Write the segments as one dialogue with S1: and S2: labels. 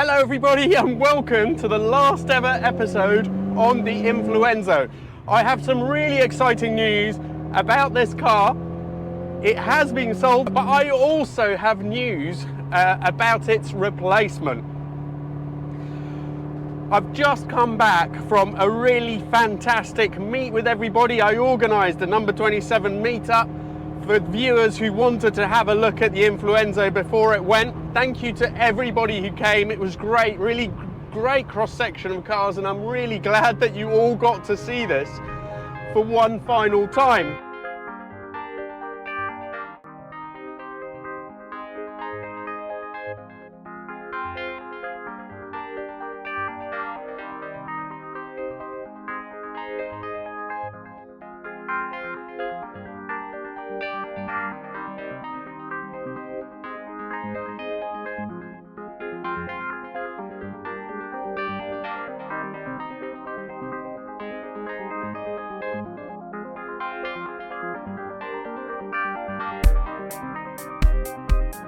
S1: Hello everybody and welcome to the last ever episode on the Influenzo. I have some really exciting news about this car. It has been sold, but I also have news about its replacement. I've just come back from a really fantastic meet with everybody. I organised a number 27 meetup for viewers who wanted to have a look at the Influenzo before it went. Thank you to everybody who came. It was great, really great cross-section of cars, and I'm really glad that you all got to see this for one final time.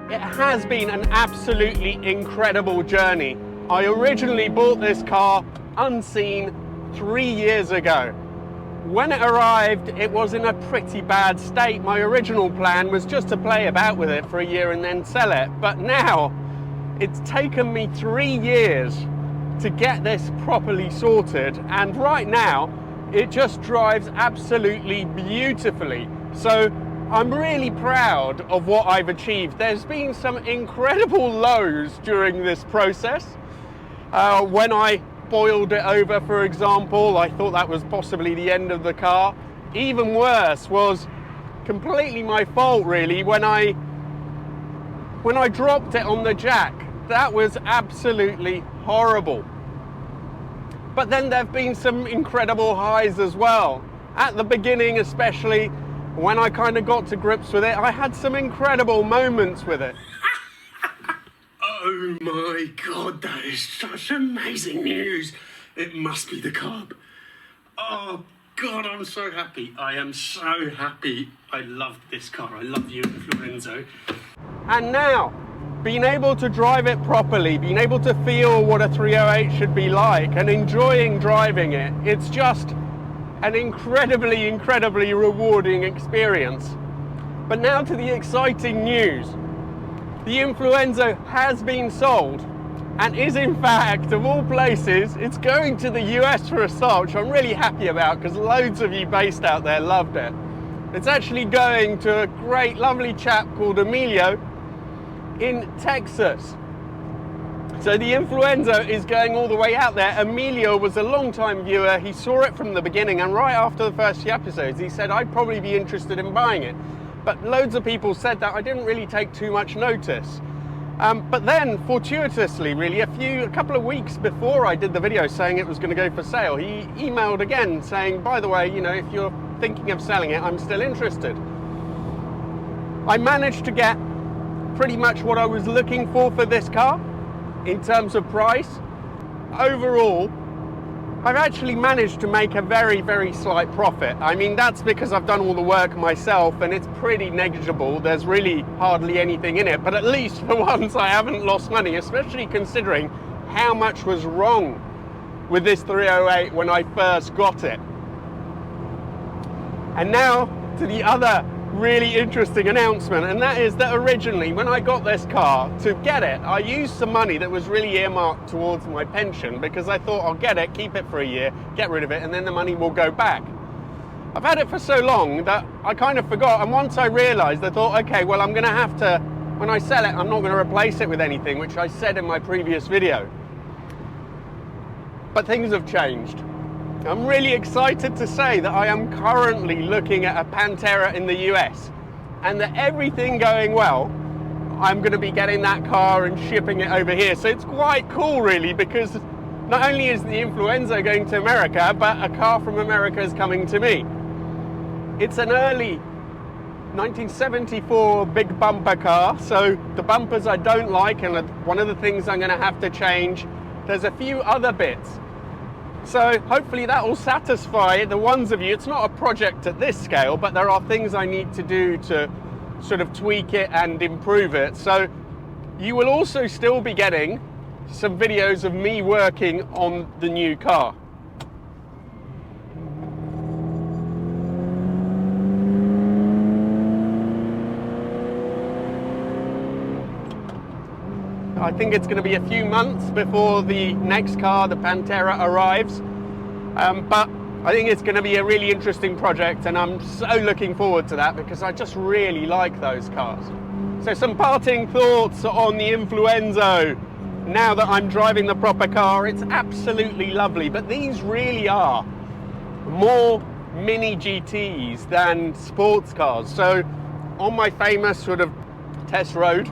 S1: It has been an absolutely incredible journey. I originally bought this car unseen 3 years ago. When it arrived, it was in a pretty bad state. My original plan was just to play about with it for a year and then sell it. But now, it's taken me 3 years to get this properly sorted. And right now, it just drives absolutely beautifully. So I'm really proud of what I've achieved. There's been some incredible lows during this process. When I boiled it over, for example, I thought that was possibly the end of the car. Even worse was completely my fault, really, when I dropped it on the jack. That was absolutely horrible. But then there have been some incredible highs as well. At the beginning, especially, when I kind of got to grips with it, I had some incredible moments with it.
S2: Oh my God, that is such amazing news. It must be the carb. Oh God, I'm so happy. I am so happy. I love this car. I love you, Influenzo.
S1: And now, being able to drive it properly, being able to feel what a 308 should be like and enjoying driving it, it's just an incredibly rewarding experience. But now to the exciting news. The Influenzo has been sold and is, in fact, of all places, it's going to the US for a start, which I'm really happy about because loads of you based out there loved it. It's actually going to a great, lovely chap called Emilio in Texas. So the Influenzo is going all the way out there. Emilio was a long-time viewer. He saw it from the beginning, and right after the first few episodes, he said, I'd probably be interested in buying it. But loads of people said that. I didn't really take too much notice. But then, fortuitously, really, a couple of weeks before I did the video saying it was going to go for sale, he emailed again saying, by the way, you know, if you're thinking of selling it, I'm still interested. I managed to get pretty much what I was looking for this car. In terms of price, overall, I've actually managed to make a very slight profit. I mean, that's because I've done all the work myself and it's pretty negligible. There's really hardly anything in it, but at least for once I haven't lost money, especially considering how much was wrong with this 308 when I first got it. And now to the other really interesting announcement, and that is that originally when I got this car, to get it, I used some money that was really earmarked towards my pension because I thought I'll get it, keep it for a year, get rid of it, and then the money will go back. I've had it for so long that I kind of forgot, and once I realized, I thought, okay, well, I'm gonna have to, when I sell it, I'm not gonna replace it with anything, which I said in my previous video. But things have changed. I'm really excited to say that I am currently looking at a Pantera in the US, and that everything going well, I'm going to be getting that car and shipping it over here. So it's quite cool, really, because not only is the Influenzo going to America, but a car from America is coming to me. It's an early 1974 big bumper car, so the bumpers I don't like, and one of the things I'm going to have to change. There's a few other bits. So hopefully that will satisfy the ones of you. It's not a project at this scale, but there are things I need to do to sort of tweak it and improve it. So you will also still be getting some videos of me working on the new car. I think it's going to be a few months before the next car, the Pantera, arrives, but I think it's going to be a really interesting project, and I'm so looking forward to that because I just really like those cars. So some parting thoughts on the Influenzo. Now that I'm driving the proper car, it's absolutely lovely, but these really are more mini GTs than sports cars. So on my famous sort of test road,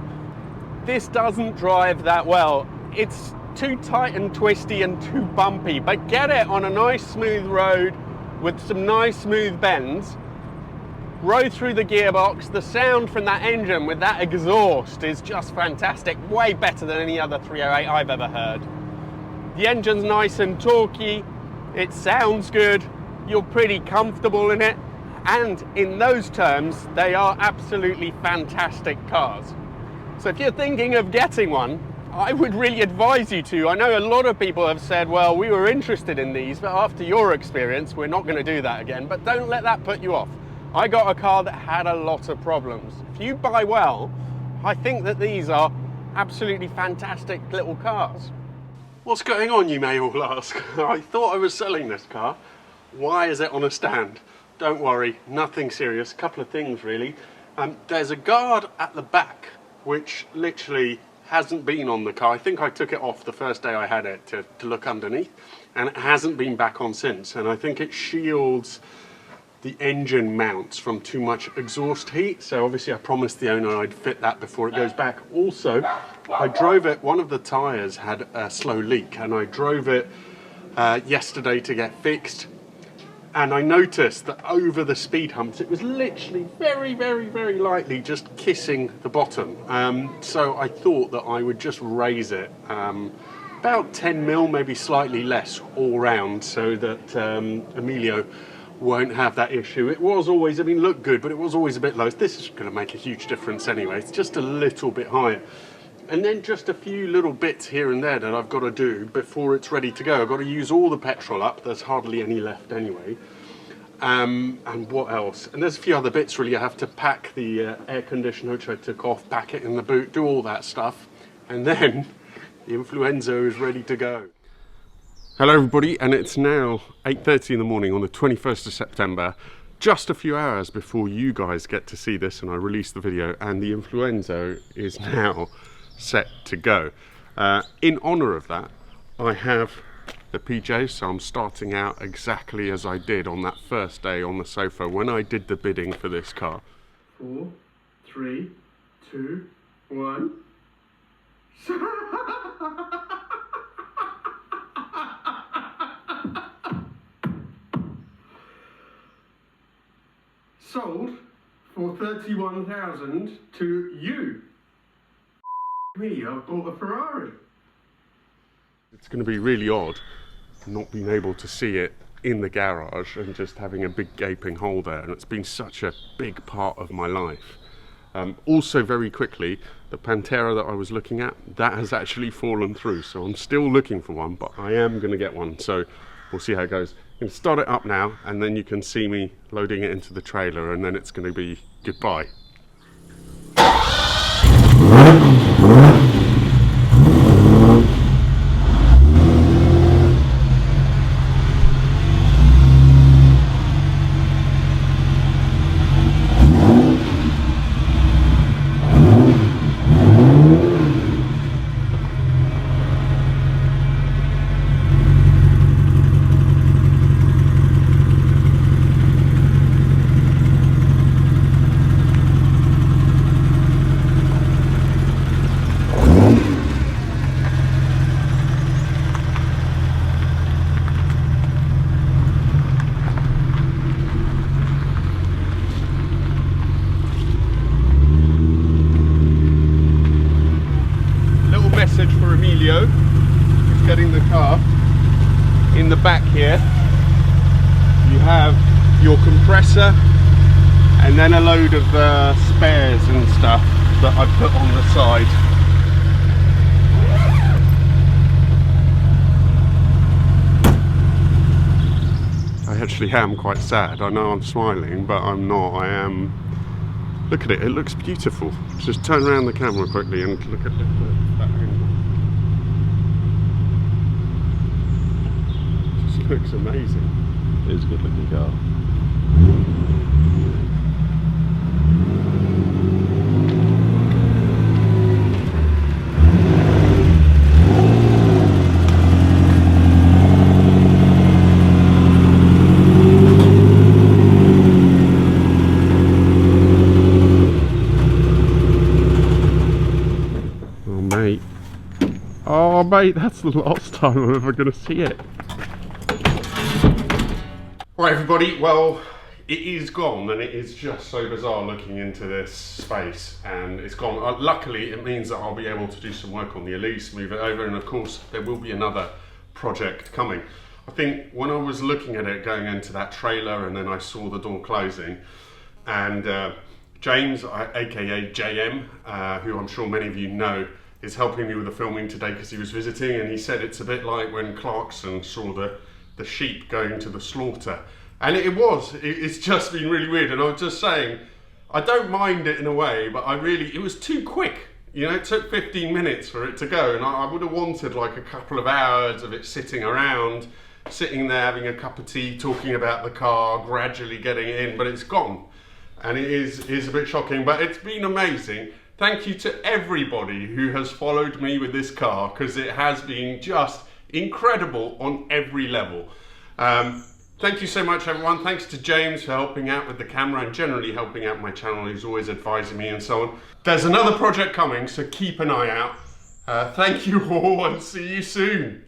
S1: this doesn't drive that well. It's too tight and twisty and too bumpy, but get it on a nice smooth road with some nice smooth bends, row through the gearbox, the sound from that engine with that exhaust is just fantastic, way better than any other 308 I've ever heard. The engine's nice and torquey, it sounds good, you're pretty comfortable in it, and in those terms, they are absolutely fantastic cars. So if you're thinking of getting one, I would really advise you to. I know a lot of people have said, well, we were interested in these, but after your experience, we're not going to do that again. But don't let that put you off. I got a car that had a lot of problems. If you buy well, I think that these are absolutely fantastic little cars. What's going on, you may all ask? I thought I was selling this car. Why is it on a stand? Don't worry, nothing serious. A couple of things, really. There's a guard at the back which literally hasn't been on the car. I think I took it off the first day I had it to look underneath, and it hasn't been back on since. And I think it shields the engine mounts from too much exhaust heat. So obviously I promised the owner I'd fit that before it goes back. Also, I drove it, one of the tyres had a slow leak, and I drove it yesterday to get fixed. And I noticed that over the speed humps, it was literally very, very, very lightly just kissing the bottom. So I thought that I would just raise it about 10 mil, maybe slightly less all round, so that Emilio won't have that issue. It was always, I mean, looked good, but it was always a bit low. This is going to make a huge difference anyway. It's just a little bit higher. And then just a few little bits here and there that I've got to do before it's ready to go. I've got to use all the petrol up. There's hardly any left anyway. And what else? And there's a few other bits really. I have to pack the air conditioner, which I took off, pack it in the boot, do all that stuff. And then the Influenzo is ready to go. Hello everybody, and it's now 8:30 in the morning on the 21st of September. Just a few hours before you guys get to see this and I release the video, and the Influenzo is now set to go. In honour of that, I have the PJ, so I'm starting out exactly as I did on that first day on the sofa when I did the bidding for this car. 4, 3, 2, 1. Sold for 31,000 to you. Me, I bought a Ferrari. It's going to be really odd not being able to see it in the garage and just having a big gaping hole there, and it's been such a big part of my life. Also, very quickly, the Pantera that I was looking at, that has actually fallen through, so I'm still looking for one, but I am going to get one, so we'll see how it goes. I'm going to start it up now, and then you can see me loading it into the trailer, and then it's going to be goodbye. Who's getting the car. In the back here you have your compressor and then a load of spares and stuff that I put on the side. actually am quite sad. I know I'm smiling, but I'm not. I am. Look at it. It looks beautiful. Just turn around the camera quickly and look at that angle. It just looks amazing.
S3: It is a good looking car.
S1: Oh mate, that's the last time I'm ever going to see it. Right everybody, well it is gone, and it is just so bizarre looking into this space, and it's gone. Luckily it means that I'll be able to do some work on the Elise, move it over, and of course there will be another project coming. I think when I was looking at it going into that trailer and then I saw the door closing, and James, aka JM, who I'm sure many of you know, is helping me with the filming today because he was visiting, and he said it's a bit like when Clarkson saw the sheep going to the slaughter. And it's just been really weird. And I was just saying, I don't mind it in a way, but it was too quick. You know, it took 15 minutes for it to go, and I would have wanted like a couple of hours of it sitting around, sitting there having a cup of tea, talking about the car, gradually getting it in, but it's gone. And it is a bit shocking, but it's been amazing. Thank you to everybody who has followed me with this car, because it has been just incredible on every level. Thank you so much everyone. Thanks to James for helping out with the camera and generally helping out my channel. He's always advising me and so on. There's another project coming, so keep an eye out. Thank you all and see you soon.